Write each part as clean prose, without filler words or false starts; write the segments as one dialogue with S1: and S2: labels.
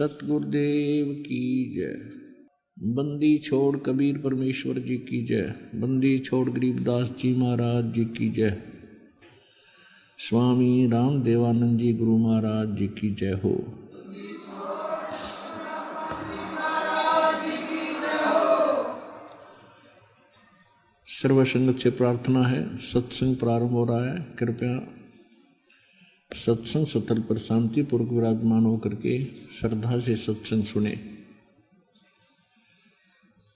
S1: सतगुरुदेव की जय। बंदी छोड़ कबीर परमेश्वर जी की जय। बंदी छोड़ गरीबदास जी महाराज जी की जय। स्वामी राम देवानंद जी गुरु महाराज जी की जय हो। सर्व संगत से प्रार्थना है, सत्संग प्रारंभ हो रहा है। कृपया सत्संग सतल पर शांति पूर्वक विराजमान होकर के श्रद्धा से सत्संग सुने।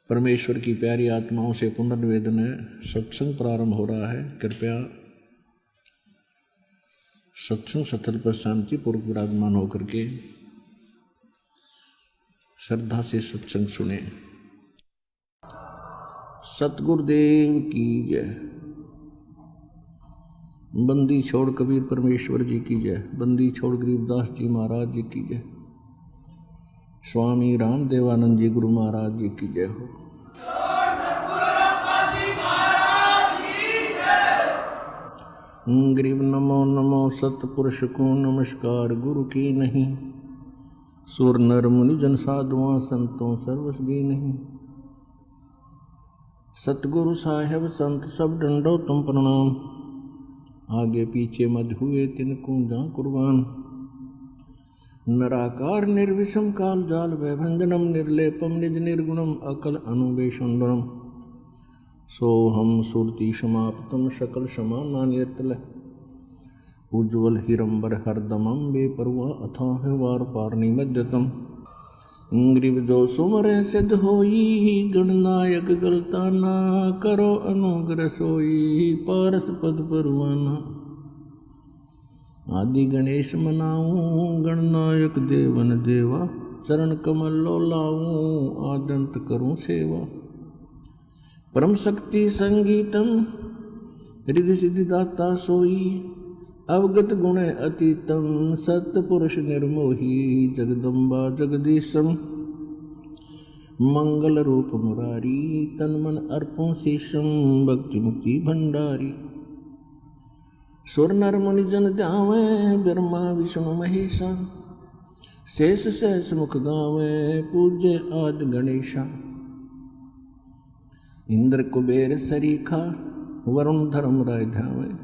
S1: परमेश्वर की प्यारी आत्माओं से पुनर्निवेदन है, सत्संग प्रारंभ हो रहा है। कृपया सत्संग सतल पर शांति पूर्वक विराजमान होकर के श्रद्धा से सत्संग सुने। सतगुरुदेव की जय। बंदी छोड़ कबीर परमेश्वर जी की जय। बंदी छोड़ गरीबदास जी महाराज जी की जय। स्वामी राम देवानंद जी गुरु महाराज जी की जय हो। गरीब नमो नमो सतपुरुष को नमस्कार गुरु की नहीं। सुर नर मुनि जन साधुआं संतों सर्वस दी नहीं। सतगुरु साहेब संत सब डंडो तुम प्रणाम। आगे पीछे मत हुए तिनको जा कुर्बान। नराकार निर्विषम काल जाल वैभंजनम निर्लेपम निज निर्गुणम अकल अनुवेशुंडनम। सोहम सुरति समाप्तम सकल समानान्यतल। उज्ज्वल हिरंबर हरदमम बेपरवा अथाह वार पार निमज्जतम। ग्रीव जो सुमर सिद्ध होई गणनायक गलता ना करो अनुग्रह सोई पारस पद परवाना। आदि गणेश मनाऊं गणनायक देवन देवा। चरण कमल लो लाऊं आदंत करूं सेवा। परम शक्ति संगीतम हृदय सिद्धि दाता सोई। अवगत गुण अतीतम सत्पुरुष निर्मोही। जगदम्बा जगदीशम मंगल रूप मुरारी। तन मन अर्पों शेषम भक्ति मुक्ति भंडारी। सुर नर मुनि जन ध्यावे ब्रह्मा विष्णु महेशा। शेष सहस मुख गावे पूज्य आद गणेशा। इंद्र कुबेर सरीखा वरुण धर्म राय ध्यावे।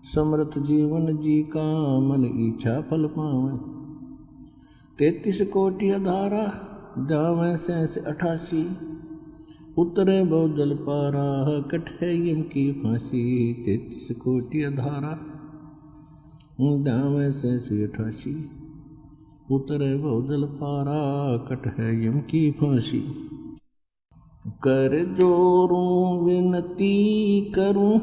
S1: समर्थ जीवन जी का मन इच्छा फल पावे। 33 कोटि अधारा जावे 88। उतरे बहु जल पारा कटे यम की फांसी। 33 कोटि अधारा जावे 88। उतरे बहु जल पारा कटे यम की फांसी। कर जोरूं विनती करूं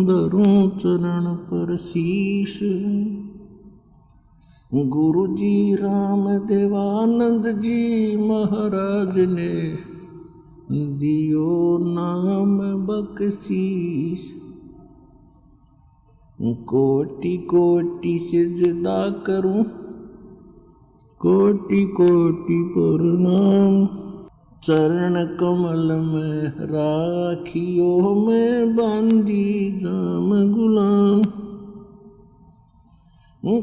S1: धरूं चरण पर शीश। गुरु जी राम देवानंद जी महाराज ने दियो नाम बख्शीश। कोटि कोटि सिजदा करूं कोटि कोटि प्रणाम। चरण कमल में राखियो में बांधी जाम गुलाम।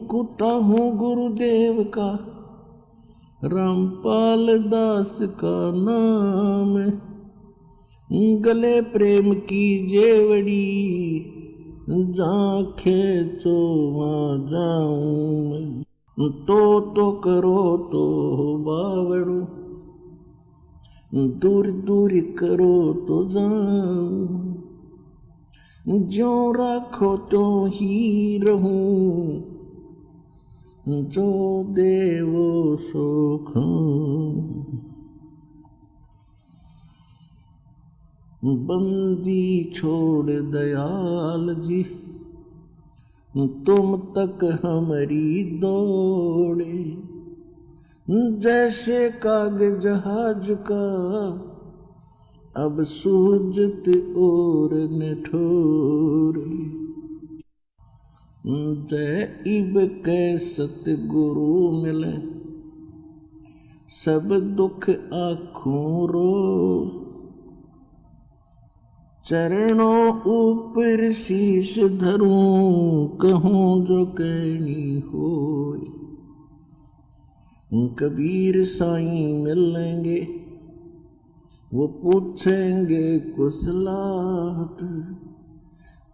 S1: कुत्ता हूँ गुरुदेव का रामपाल दास का नाम। गले प्रेम की जेवड़ी जाखे चो वहाँ जाऊं। तो करो तो बावड़ो दूर दूर करो तो जाऊं। ज्यों राखो तो ही रहूं। जो देवो सो खाऊं। बंदी छोड़ दयाल जी तुम तक हमारी दौड़े। जैसे काग जहाज का अब सूझत और निठोर। जय इब के सतगुरु मिले सब दुख आँखों रो। चरणों ऊपर शीश धरूं कहूँ जो कहनी होय। कबीर साईं मिलेंगे, वो पूछेंगे कुशलाहत,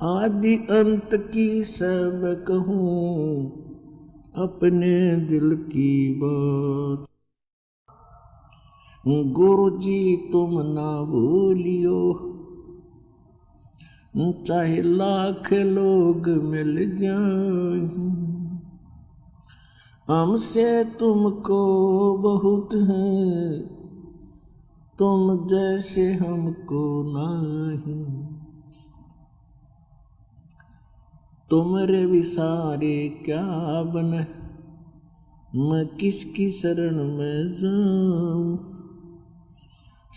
S1: आदि अंत की सब कहूँ अपने दिल की बात। गुरु जी तुम ना भूलियो, चाहे लाख लोग मिल जाएं, हमसे तुमको बहुत है, तुम जैसे हमको नहीं। तुमरे विसारे क्या बने, मैं किसकी शरण में जाऊं।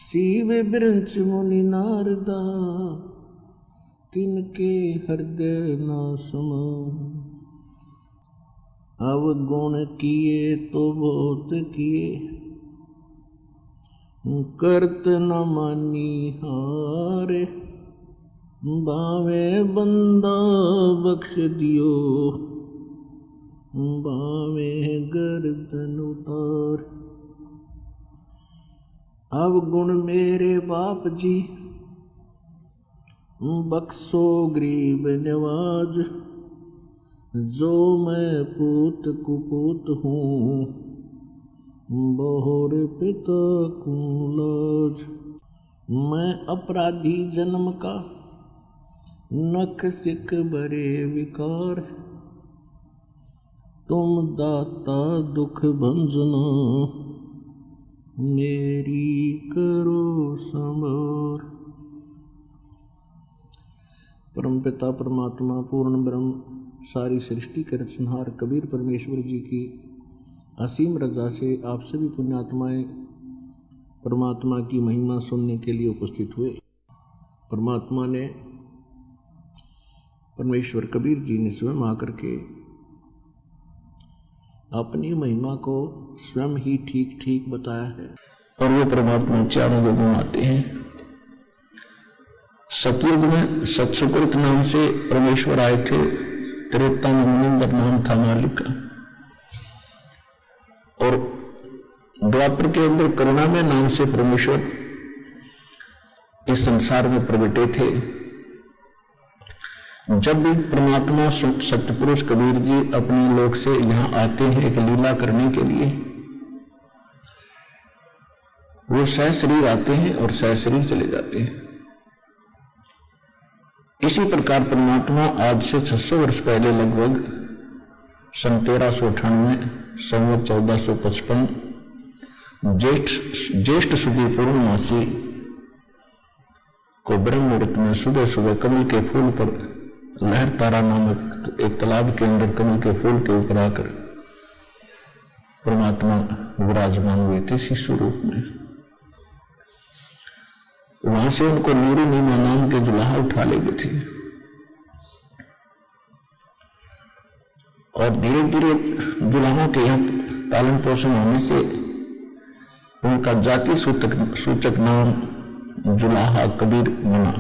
S1: शिव वृंच मुनि नारदा, तिनके हृदय न समाऊं। अवगुण किए तो बहुत किए, करत न मानी हारे। बावे बंदा बख्श दियो, बावे गर्दन उतार। अवगुण मेरे बाप जी, बख्शो गरीब नवाज। जो मैं पूत कुपूत हूँ, बहुर पिता को लाज। मैं अपराधी जन्म का, नख सिख बरे विकार। तुम दाता दुख भंजना, मेरी करो संभार। परमपिता परमात्मा पूर्ण ब्रह्म सारी सृष्टि के रचनहार कबीर परमेश्वर जी की असीम रजा से आप सभी पुण्यात्माएं परमात्मा की महिमा सुनने के लिए उपस्थित हुए। परमात्मा ने, परमेश्वर कबीर जी ने स्वयं आकर के अपनी महिमा को स्वयं ही ठीक ठीक बताया है। और वो परमात्मा चारों लोगों में आते हैं। सतयुग में सतसुकृत नाम से परमेश्वर आए थे। त्रेता में मुनिंदर नाम था मालिक का। और द्वापर के अंदर करुणा में नाम से परमेश्वर इस संसार में प्रगटे थे। जब भी परमात्मा सत्यपुरुष कबीर जी अपने लोक से यहाँ आते हैं एक लीला करने के लिए, वो सहशरीर आते हैं और सहशरीर चले जाते हैं। इसी प्रकार परमात्मा आज से 600 वर्ष पहले लगभग सन 1398 संवत 1455 ज्येष्ठ शुक्ल पूर्णमासी को ब्रह्म मुहूर्त में सुबह सुबह कमल के फूल पर लहर तारा नामक एक तालाब के अंदर कमल के फूल के ऊपर आकर परमात्मा विराजमान हुए थे शिशु रूप में। वहां से उनको नीरू नीमा नाम के जुलाहा उठा ले गए थे और धीरे धीरे जुलाहों के यहाँ पालन पोषण होने से उनका जाति सूचक नाम जुलाहा कबीर बना।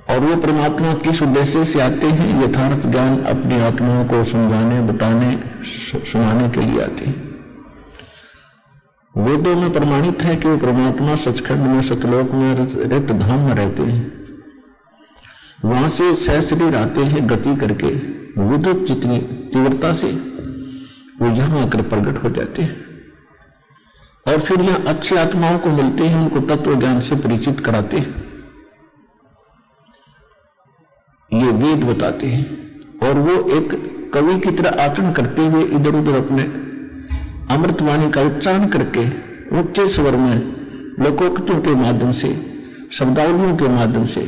S1: और वो परमात्मा किस उद्देश्य से आते हैं? यथार्थ ज्ञान अपनी आत्माओं को समझाने, बताने, सुनाने के लिए आते हैं। वेदों में प्रमाणित है कि वो परमात्मा सचखंड में सतलोक में रित धाम में रहते हैं। वहां से सहशरीर आते हैं गति करके, विद्युत जितनी तीव्रता से वो यहां आकर प्रकट हो जाते हैं और फिर यहाँ अच्छी आत्माओं को मिलते हैं, उनको तत्व ज्ञान से परिचित कराते हैं, ये वेद बताते हैं। और वो एक कवि की तरह आचरण करते हुए इधर उधर अपने अमृतवाणी का उच्चारण करके ऊंचे स्वर में लोकोक्तियों के माध्यम से, शब्दावलियों के माध्यम से,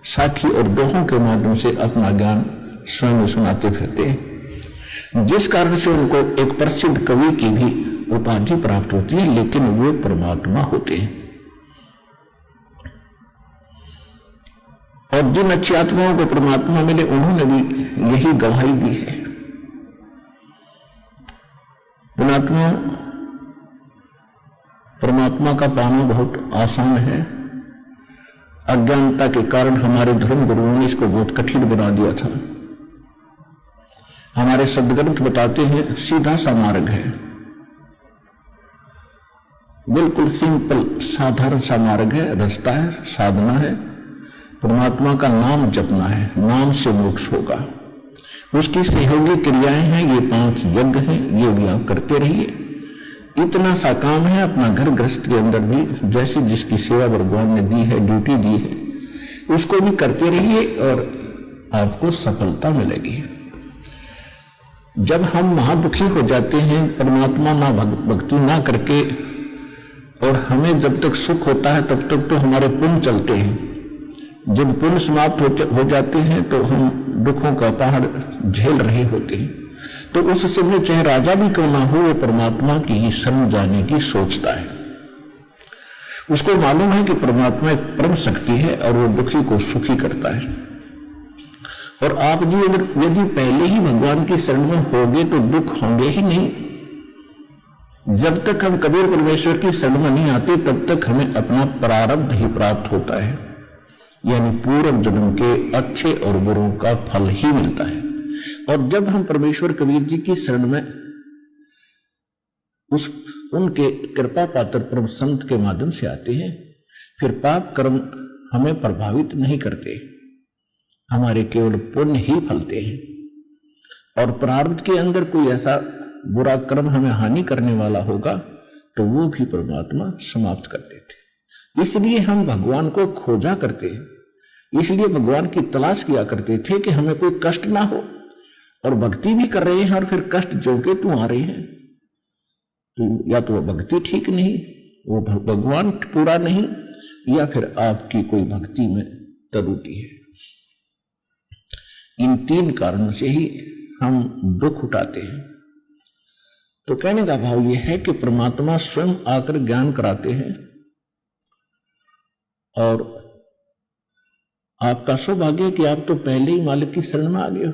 S1: साखी और दोहों के माध्यम से अपना ज्ञान स्वयं सुनाते फिरते हैं, जिस कारण से उनको एक प्रसिद्ध कवि की भी उपाधि प्राप्त होती है, लेकिन वे परमात्मा होते हैं। और जिन अच्छी आत्माओं को परमात्मा मिले उन्होंने भी यही गवाही दी है। परमात्मा का पाना बहुत आसान है। अज्ञानता के कारण हमारे धर्म गुरुओं ने इसको बहुत कठिन बना दिया था। हमारे सदग्रंथ बताते हैं सीधा सा मार्ग है, बिल्कुल सिंपल साधारण सा मार्ग है, रास्ता है, साधना है, परमात्मा का नाम जपना है, नाम से मोक्ष होगा। उसकी सहयोगी क्रियाएं हैं, ये 5 यज्ञ हैं, ये भी आप करते रहिए। इतना सा काम है, अपना घर गृहस्थ के अंदर भी जैसे जिसकी सेवा भगवान ने दी है, ड्यूटी दी है, उसको भी करते रहिए और आपको सफलता मिलेगी। जब हम महादुखी हो जाते हैं परमात्मा ना भक्ति ना करके, और हमें जब तक सुख होता है तब तक तो हमारे पुण्य चलते हैं, जब पुण्य समाप्त हो जाते हैं तो हम दुखों का पहाड़ झेल रहे होते हैं। तो उस समय चाहे राजा भी क्यों ना हो, वो परमात्मा की ही शरण जाने की सोचता है। उसको मालूम है कि परमात्मा एक परम शक्ति है और वो दुखी को सुखी करता है। और आप जी अगर यदि पहले ही भगवान की शरण में होगे तो दुख होंगे ही नहीं। जब तक हम कबीर परमेश्वर की शरण में नहीं आते तब तक हमें अपना प्रारब्ध ही प्राप्त होता है, यानी पूर्व जन्म के अच्छे और बुरों का फल ही मिलता है। और जब हम परमेश्वर कबीर जी की शरण में उनके कृपा पात्र परम संत के माध्यम से आते हैं, फिर पाप कर्म हमें प्रभावित नहीं करते, हमारे केवल पुण्य ही फलते हैं। और प्रारब्ध के अंदर कोई ऐसा बुरा कर्म हमें हानि करने वाला होगा तो वो भी परमात्मा समाप्त कर देते। इसलिए हम भगवान को खोजा करते हैं, इसलिए भगवान की तलाश किया करते थे कि हमें कोई कष्ट ना हो। और भक्ति भी कर रहे हैं और फिर कष्ट जो के तू आ रहे हैं, तो या तो वो भक्ति ठीक नहीं, वो भगवान पूरा नहीं, या फिर आपकी कोई भक्ति में त्रुटि है। इन 3 कारणों से ही हम दुख उठाते हैं। तो कहने का भाव यह है कि परमात्मा स्वयं आकर ज्ञान कराते हैं। और आपका सौभाग्य कि आप तो पहले ही मालिक की शरण में आ गए हो।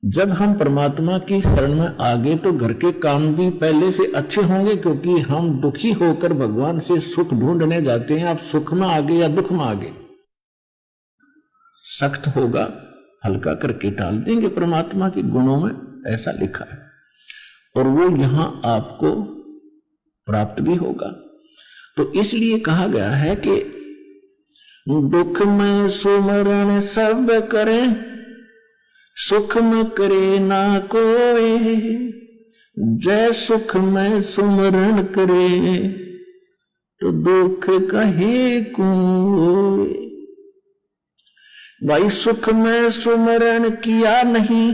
S1: जब हम परमात्मा की शरण में आ गए तो घर के काम भी पहले से अच्छे होंगे, क्योंकि हम दुखी होकर भगवान से सुख ढूंढने जाते हैं। आप सुख में आ गए या दुख में आ गए, सख्त होगा हल्का करके टाल देंगे परमात्मा के गुणों में, ऐसा लिखा है। और वो यहां आपको प्राप्त भी होगा। तो इसलिए कहा गया है कि दुख में सुमरण सब करे, सुख में करे ना कोई, जय सुख में सुमरण करे तो दुख कहे कोई। भाई सुख में सुमरण किया नहीं,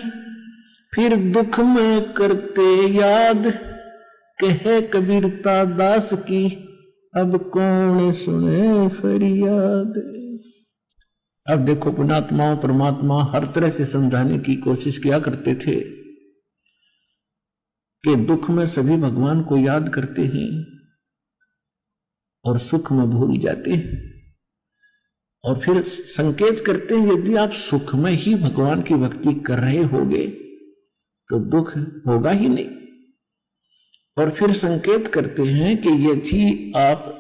S1: फिर दुख में करते याद, कहे कबीरता दास की अब कौन सुने फरियाद। अब देखो पुण्यात्मा परमात्मा हर तरह से समझाने की कोशिश किया करते थे कि दुख में सभी भगवान को याद करते हैं और सुख में भूल जाते हैं। और फिर संकेत करते हैं यदि आप सुख में ही भगवान की भक्ति कर रहे होगे तो दुख होगा ही नहीं। और फिर संकेत करते हैं कि यदि आप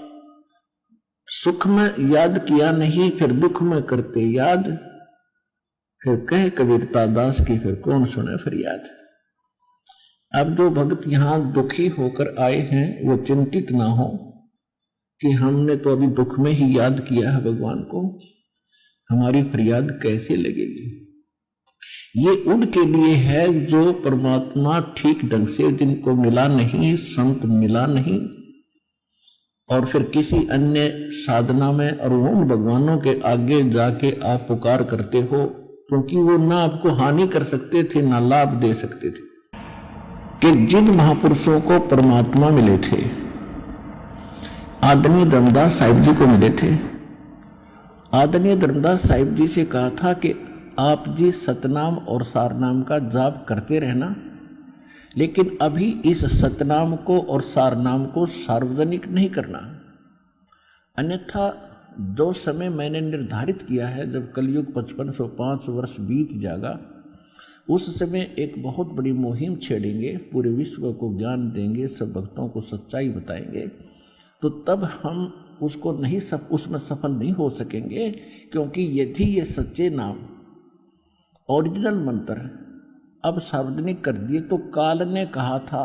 S1: सुख में याद किया नहीं, फिर दुख में करते याद, फिर कहे कबीरता दास की फिर कौन सुने फरियाद। अब जो भक्त यहां दुखी होकर आए हैं वो चिंतित ना हो कि हमने तो अभी दुख में ही याद किया है भगवान को, हमारी फरियाद कैसे लगेगी। ये उनके लिए है जो परमात्मा ठीक ढंग से जिनको मिला नहीं, संत मिला नहीं, और फिर किसी अन्य साधना में और उन भगवानों के आगे जाके आप पुकार करते हो, क्योंकि वो ना आपको हानि कर सकते थे ना लाभ दे सकते थे। कि जिन महापुरुषों को परमात्मा मिले थे, आदरणीय धर्मदास साहिब जी को मिले थे। आदरणीय धर्मदास साहिब जी से कहा था कि आप जी सतनाम और सारनाम का जाप करते रहना, लेकिन अभी इस सतनाम को और सारनाम को सार्वजनिक नहीं करना, अन्यथा जो समय मैंने निर्धारित किया है जब कलयुग 5505 वर्ष बीत जाएगा, उस समय एक बहुत बड़ी मुहिम छेड़ेंगे, पूरे विश्व को ज्ञान देंगे, सब भक्तों को सच्चाई बताएंगे, तो तब हम उसको नहीं उसमें सफल नहीं हो सकेंगे। क्योंकि यदि ये सच्चे नाम ओरिजिनल मंत्र अब सार्वजनिक कर दिए। तो काल ने कहा था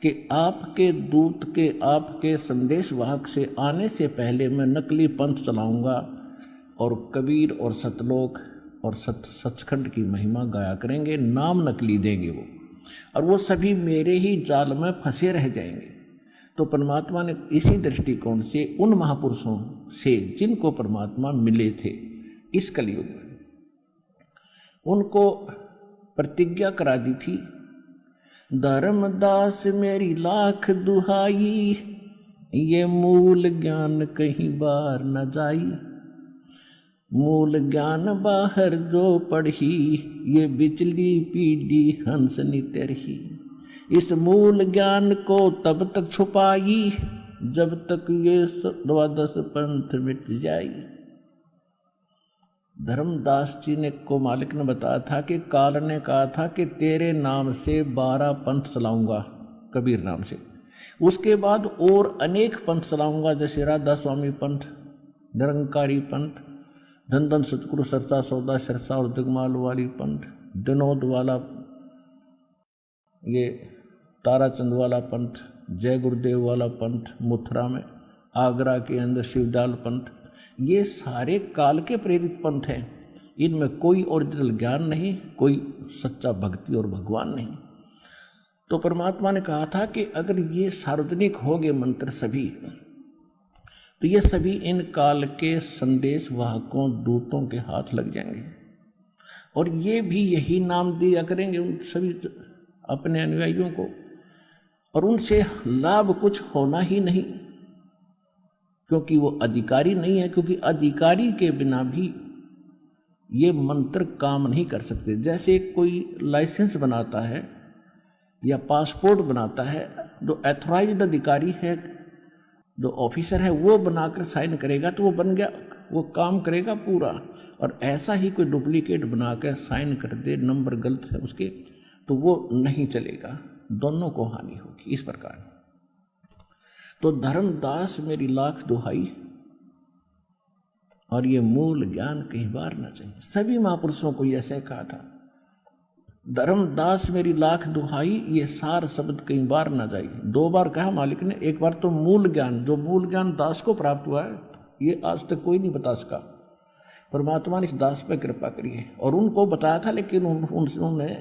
S1: कि आपके दूत के, आपके संदेशवाहक से आने से पहले मैं नकली पंथ चलाऊंगा और कबीर और सतलोक और सचखंड की महिमा गाया करेंगे, नाम नकली देंगे वो, और वो सभी मेरे ही जाल में फंसे रह जाएंगे। तो परमात्मा ने इसी दृष्टिकोण से उन महापुरुषों से जिनको परमात्मा मिले थे इस कलयुग में, उनको प्रतिज्ञा करा दी थी, धर्मदास मेरी लाख दुहाई, ये मूल ज्ञान कहीं बार न जाई। मूल ज्ञान बाहर जो पढ़ी, ये बिचली पीढ़ी हंस नित्य रही। इस मूल ज्ञान को तब तक छुपाई, जब तक ये 12 पंथ मिट जाई। धर्मदास जी ने को मालिक ने बताया था कि काल ने कहा था कि तेरे नाम से 12 पंथ चलाऊंगा, कबीर नाम से। उसके बाद और अनेक पंथ चलाऊंगा, जैसे राधा स्वामी पंथ, निरंकारी पंथ, धन धन सतगुरु सरसा सौदा सरसा और दिगमाल वाली पंथ, विनोद वाला, ये ताराचंद वाला पंथ, जय गुरुदेव वाला पंथ मथुरा में, आगरा के अंदर शिवदाल पंथ, ये सारे काल के प्रेरित पंथ हैं। इनमें कोई ओरिजिनल ज्ञान नहीं, कोई सच्चा भक्ति और भगवान नहीं। तो परमात्मा ने कहा था कि अगर ये सार्वजनिक हो गए मंत्र सभी, तो ये सभी इन काल के संदेश वाहकों दूतों के हाथ लग जाएंगे, और ये भी यही नाम दिया करेंगे उन सभी अपने अनुयायियों को, और उनसे लाभ कुछ होना ही नहीं, क्योंकि वो अधिकारी नहीं है। क्योंकि अधिकारी के बिना भी ये मंत्र काम नहीं कर सकते। जैसे कोई लाइसेंस बनाता है या पासपोर्ट बनाता है, जो एथोराइज्ड अधिकारी है, जो ऑफिसर है, वो बनाकर साइन करेगा तो वो बन गया, वो काम करेगा पूरा। और ऐसा ही कोई डुप्लीकेट बनाकर साइन कर दे, नंबर गलत है उसके, तो वो नहीं चलेगा, दोनों को हानि होगी। इस प्रकार तो धर्मदास मेरी लाख दुहाई, और ये मूल ज्ञान कहीं बार न चाहिए। सभी महापुरुषों को ऐसे कहा था, धर्मदास मेरी लाख दुहाई, ये सार शब्द कहीं बार न जाए। 2 बार कहा मालिक ने। एक बार तो मूल ज्ञान, जो मूल ज्ञान दास को प्राप्त हुआ है, ये आज तक कोई नहीं बता सका। परमात्मा ने इस दास पर कृपा करी है, और उनको बताया था, लेकिन उन्होंने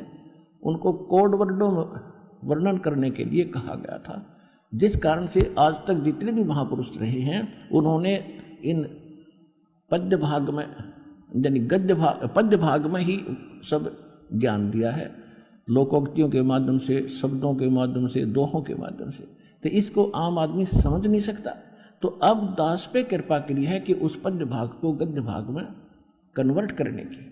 S1: उनको कोड वर्णों वर्णन करने के लिए कहा गया था, जिस कारण से आज तक जितने भी महापुरुष रहे हैं, उन्होंने इन पद्य भाग में, यानी पद्य भाग में ही सब ज्ञान दिया है, लोकोक्तियों के माध्यम से, शब्दों के माध्यम से, दोहों के माध्यम से। तो इसको आम आदमी समझ नहीं सकता। तो अब दास पे कृपा करी है कि उस पद्य भाग को गद्य भाग में कन्वर्ट करने की।